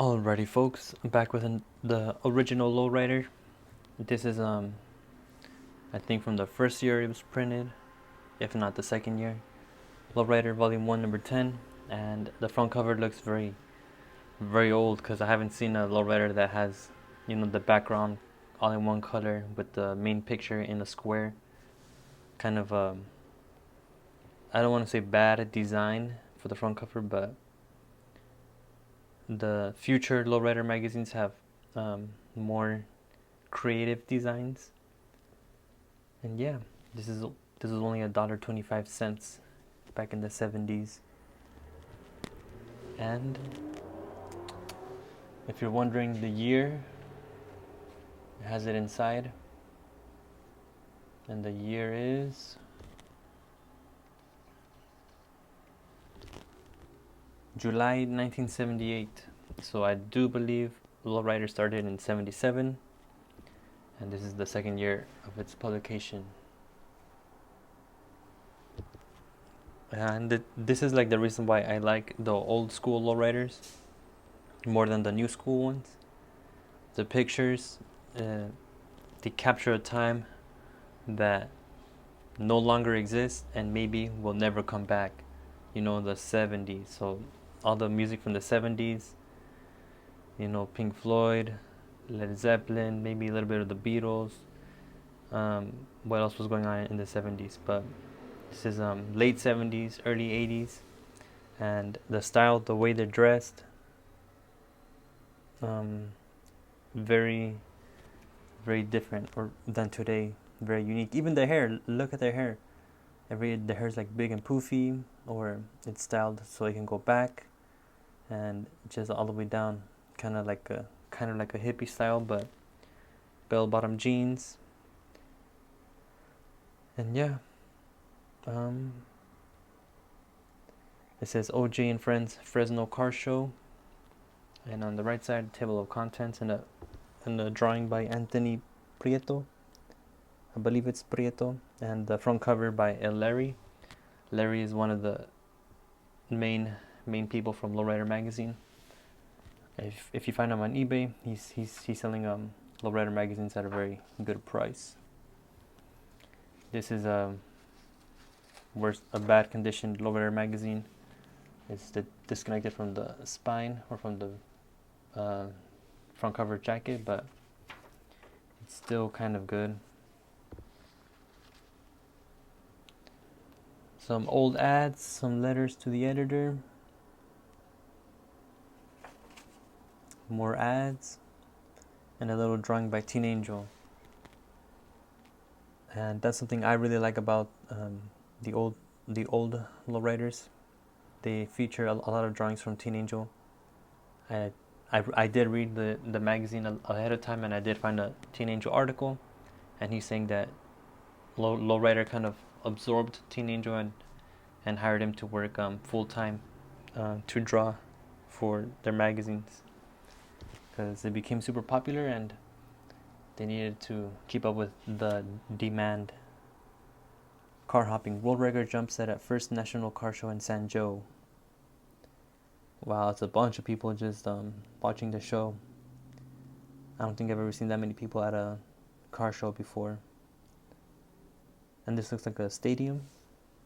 Alrighty, folks, I'm back with the original Lowrider. This is I think from the first year it was printed, if not the second year. Lowrider Vol.1 number 10, and the front cover looks very, very old because I haven't seen a Lowrider that has, the background all in one color with the main picture in a square. Kind of I don't want to say bad design for the front cover, but the future Lowrider magazines have more creative designs. And yeah, this is only $1.25 back in the 70s. And if you're wondering the year, it has it inside. And the year is July 1978. So I do believe Lowrider started in 77, and this is the second year of its publication. And this is like the reason why I like the old school lowriders more than the new school ones. The pictures, they capture a time that no longer exists and maybe will never come back. The 70s. So all the music from the 70s, Pink Floyd, Led Zeppelin, maybe a little bit of the Beatles. What else was going on in the 70s? But this is late 70s, early 80s, and the style, the way they're dressed, very, very different than today. Very unique. Even the hair. Look at their hair. The hair's like big and poofy, or it's styled so it can go back, and just all the way down, kind of like a hippie style, but bell-bottom jeans. And yeah, it says OJ and Friends Fresno Car Show, and on the right side, table of contents and a drawing by Anthony Prieto. I believe it's Prieto, and the front cover by Larry. Larry is one of the main people from Lowrider magazine. If you find him on eBay, he's selling Lowrider magazines at a very good price. This is a bad condition Lowrider magazine. It's disconnected from the spine or from the front cover jacket, but it's still kind of good. Some old ads, some letters to the editor, more ads, and a little drawing by Teen Angel. And that's something I really like about the old lowriders. They feature a lot of drawings from Teen Angel. I did read the magazine ahead of time, and I did find a Teen Angel article, and he's saying that Lowrider kind of absorbed Teen Angel and hired him to work full time to draw for their magazines, because it became super popular and they needed to keep up with the demand. Car hopping. World record jump set at first national car show in San Joe. Wow, it's a bunch of people just watching the show. I don't think I've ever seen that many people at a car show before. And this looks like a stadium.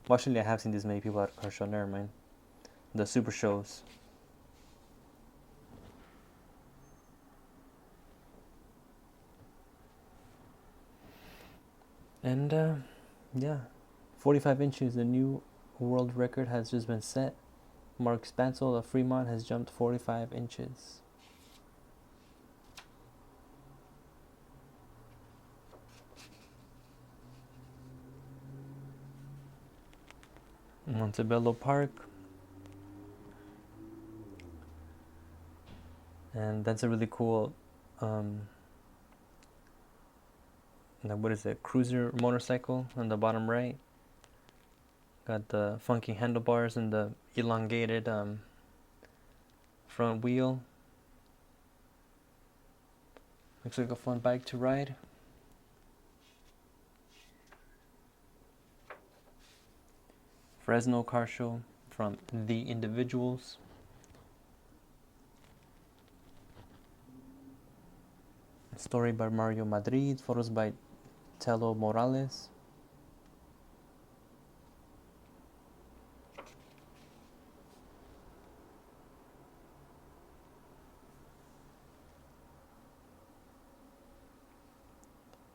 Well, actually, I have seen this many people at a car show. Never mind. The super shows. And yeah, 45 inches. The new world record has just been set. Mark Spancel of Fremont has jumped 45 inches. Montebello Park. And that's a really cool what is it, cruiser motorcycle on the bottom right. Got the funky handlebars and the elongated front wheel. Looks like a fun bike to ride. Fresno Car Show from The Individuals. Story by Mario Madrid. Photos by Tello Morales.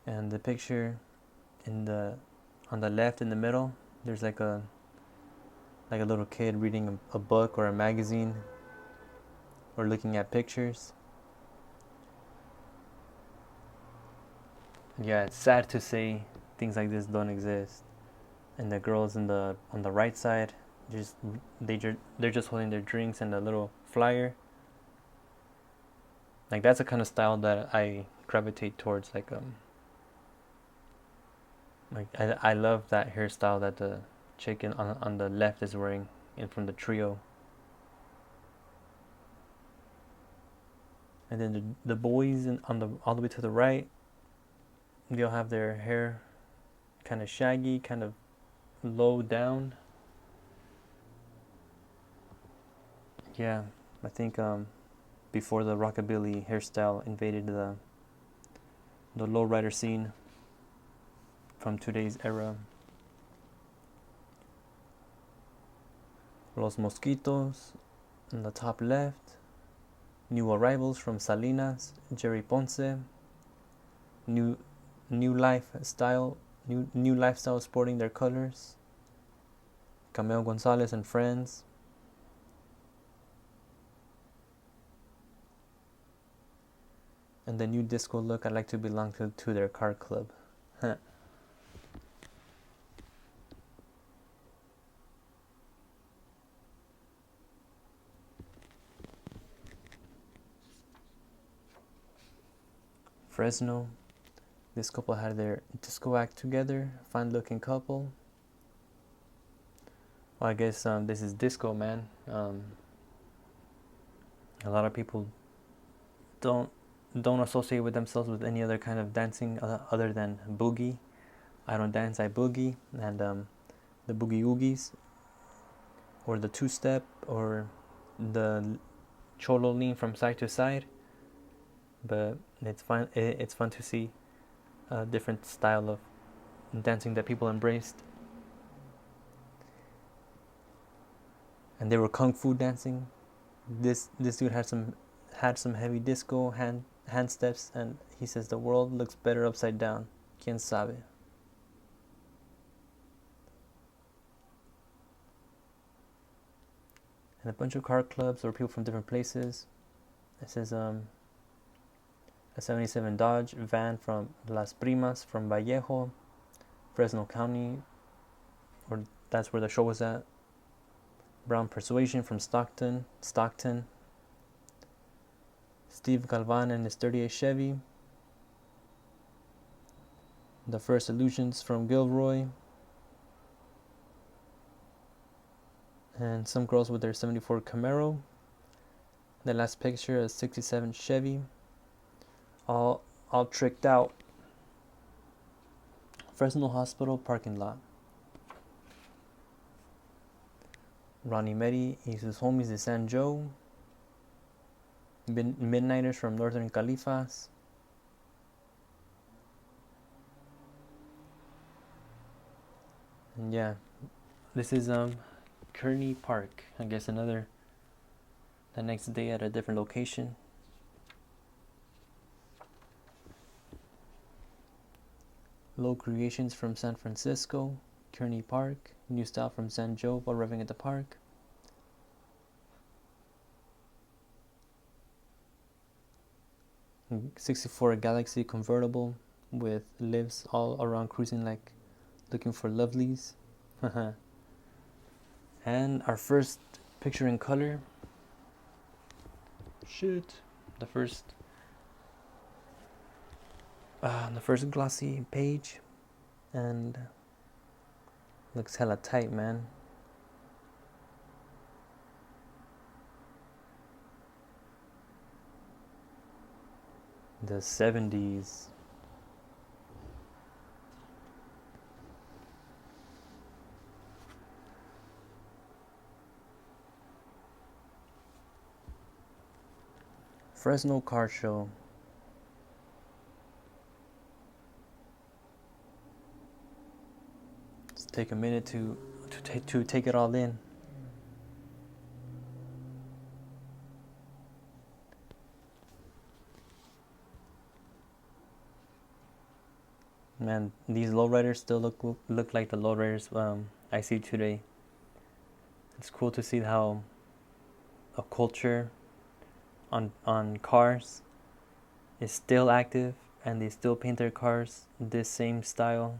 And the picture on the left in the middle, there's like a little kid reading a book or a magazine or looking at pictures. Yeah, it's sad to say things like this don't exist. And the girls on the right side, just they're just holding their drinks and a little flyer. Like that's the kind of style that I gravitate towards. Like I love that hairstyle that the chick on the left is wearing from the trio. And then the boys on the all the way to the right, they'll have their hair kind of shaggy, kind of low down. Yeah, I think before the rockabilly hairstyle invaded the lowrider scene from today's era. Los Mosquitos on the top left. New arrivals from Salinas, Jerry Ponce. New lifestyle sporting their colors. Cameo Gonzalez and friends. And the new disco look, I like to belong to their car club. Fresno. This couple had their disco act together. Fine looking couple. Well, I guess this is disco, man. A lot of people don't associate with themselves with any other kind of dancing other than boogie. I don't dance, I boogie. And the boogie oogies, or the two-step, or the cholo lean from side to side. But it's fun. It's fun to see a different style of dancing that people embraced. And they were kung fu dancing. This dude had some heavy disco hand steps, and he says the world looks better upside down. Quien sabe? And a bunch of car clubs or people from different places. It says a 77 Dodge van from Las Primas from Vallejo, Fresno County, or that's where the show was at. Brown Persuasion from Stockton. Steve Galvan and his 38 Chevy. The First Illusions from Gilroy. And some girls with their 74 Camaro. The last picture, a 67 Chevy. All tricked out. Fresno Hospital parking lot. Ronnie Medi y sus homies de San Joe. Midnighters from Northern Califas. And yeah, this is Kearney Park. I guess the next day at a different location. Low Creations from San Francisco, Kearney Park. New style from San Joe while arriving at the park. '64 Galaxy convertible with lives all around cruising like looking for lovelies. And our first picture in color. The first glossy page, and looks hella tight, man. The 70s. Fresno Car Show. take a minute to take it all in. Man, these lowriders still look like the lowriders I see today. It's cool to see how a culture on cars is still active, and they still paint their cars this same style.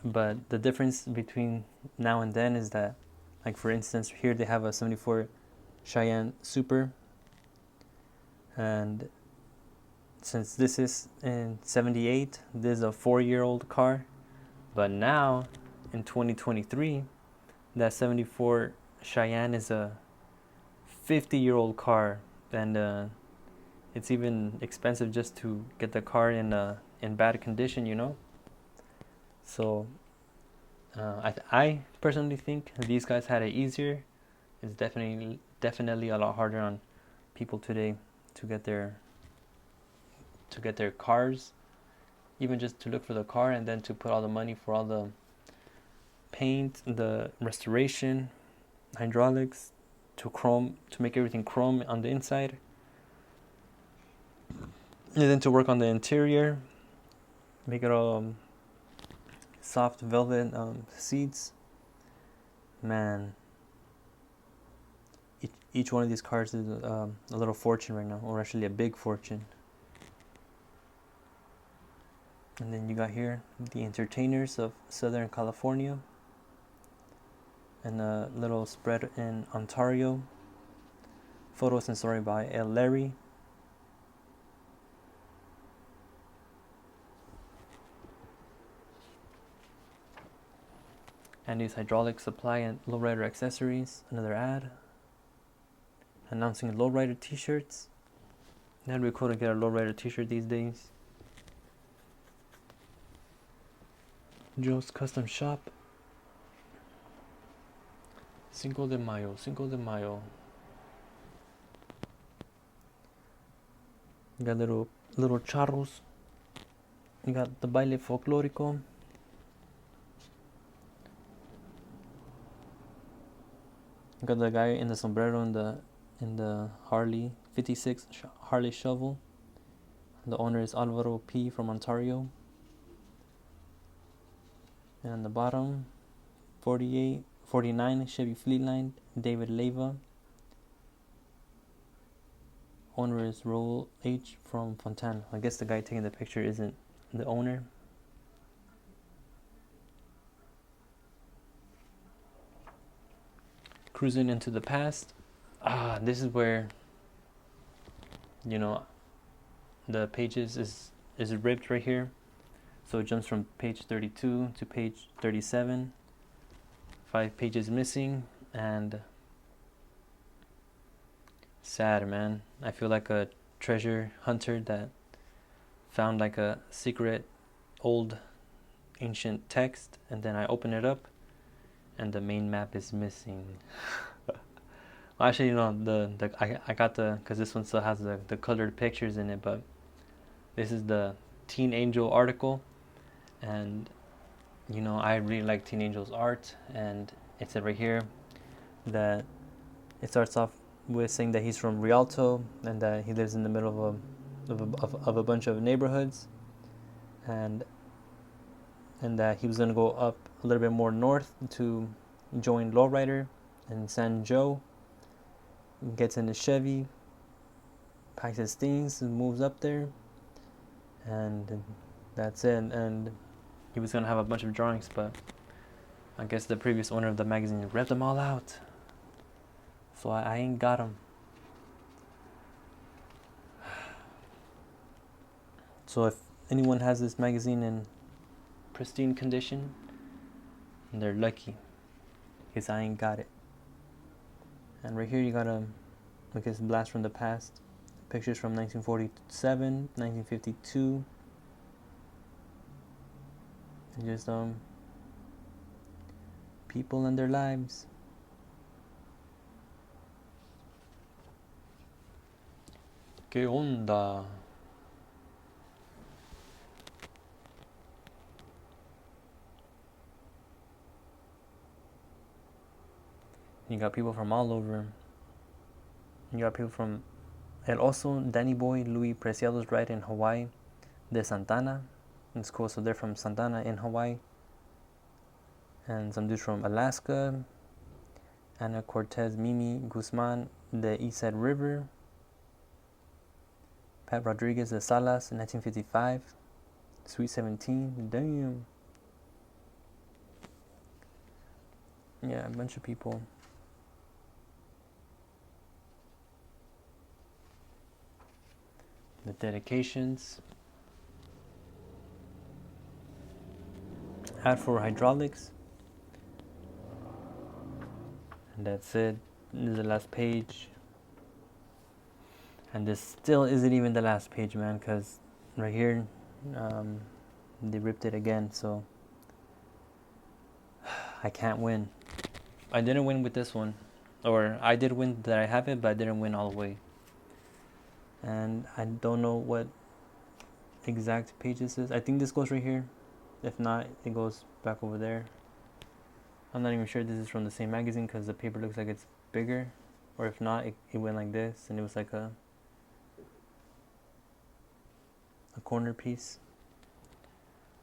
But the difference between now and then is that, like for instance, here they have a 74 Cheyenne Super, and since this is in 78, this is a 4-year-old car. But now in 2023, that 74 Cheyenne is a 50-year-old car, and it's even expensive just to get the car in bad condition, you know. So I personally think these guys had it easier. It's definitely a lot harder on people today to get their cars, even just to look for the car, and then to put all the money for all the paint, the restoration, hydraulics, to make everything chrome on the inside, and then to work on the interior, make it all soft velvet seats. Man, each one of these cars is a little fortune right now, or actually a big fortune. And then you got here the entertainers of Southern California, and a little spread in Ontario. Photos and story by L. Larry. Andy's hydraulic supply and lowrider accessories. Another ad announcing lowrider t-shirts. That'd be cool to get a lowrider t-shirt these days. Joe's Custom Shop. Cinco de Mayo. You got little charros. You got the baile folklórico. You got the guy in the sombrero in the Harley 56 Harley shovel. The owner is Alvaro P. from Ontario. And on the bottom, 49 Chevy Fleetline, David Leyva. Owner is Roel H. from Fontana. I guess the guy taking the picture isn't the owner. Cruising into the past. This is where, you know, the pages is ripped right here. So it jumps from page 32 to page 37. 5 pages missing, and sad, man. I feel like a treasure hunter that found like a secret old ancient text, and then I open it up and the main map is missing. Well, actually, you know, I got because this one still has the colored pictures in it, but this is the Teen Angel article, and you know, I really like Teen Angel's art, and it said right here that it starts off with saying that he's from Rialto and that he lives in the middle of a bunch of neighborhoods, and that he was going to go up a little bit more north to join Lowrider in San Joe. Gets in a Chevy, packs his things, and moves up there, and that's it. And he was going to have a bunch of drawings, but I guess the previous owner of the magazine ripped them all out, so I ain't got them. So if anyone has this magazine in pristine condition, they're lucky, because I ain't got it. And right here you got like this blast from the past, pictures from 1947, 1952, and just people and their lives. ¿Qué onda? You got people from all over. You got people from, and also Danny Boy, Louis Preciado's ride in Hawaii, de Santana. It's cool. So they're from Santana in Hawaii. And some dudes from Alaska, Ana Cortez Mimi Guzman, the Eastside River, Pat Rodriguez de Salas in 1955, Sweet 17, damn. Yeah, a bunch of people. The dedications. Ad for hydraulics. And that's it. This is the last page. And this still isn't even the last page, man, because right here, they ripped it again, so I can't win. I didn't win with this one. Or I did win that I have it, but I didn't win all the way. And I don't know what exact page this is. I think this goes right here. If not, it goes back over there. I'm not even sure this is from the same magazine because the paper looks like it's bigger. Or if not, it went like this and it was like a corner piece.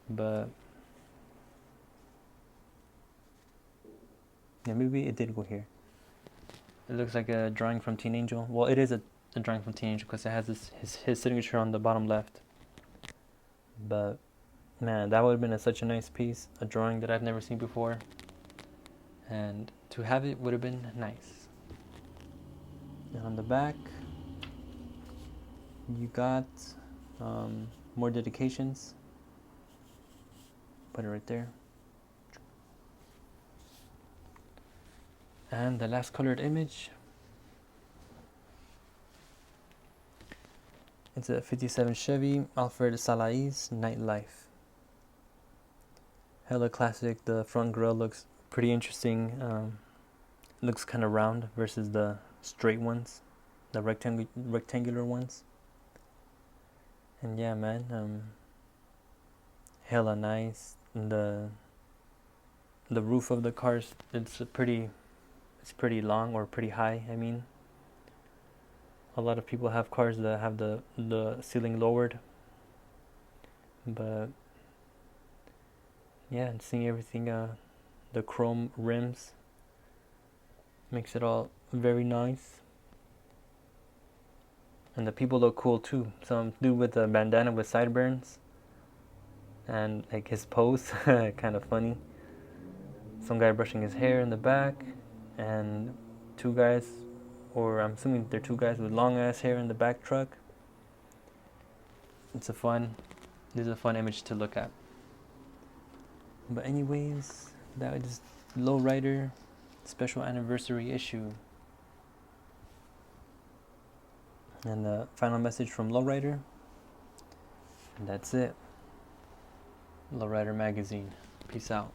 But yeah, maybe it did go here. It looks like a drawing from Teen Angel. Well, it is a drawing from Teen Angel because it has his signature on the bottom left. But man, that would have been such a nice piece, a drawing that I've never seen before. And to have it would have been nice. And on the back, you got more dedications. Put it right there. And the last colored image. It's a 57 Chevy Alfred Salais Nightlife. Hella classic. The front grille looks pretty interesting. Looks kind of round versus the straight ones, the rectangular ones. And yeah, man, hella nice. And the roof of the cars, it's pretty long or pretty high. I mean, a lot of people have cars that have the ceiling lowered. But yeah, and seeing everything, the chrome rims makes it all very nice. And the people look cool too. Some dude with a bandana with sideburns and like his pose, kind of funny. Some guy brushing his hair in the back, and two guys, or I'm assuming they're two guys with long ass hair in the back truck. This is a fun image to look at. But anyways, that is Lowrider special anniversary issue. And the final message from Lowrider. And that's it. Lowrider magazine. Peace out.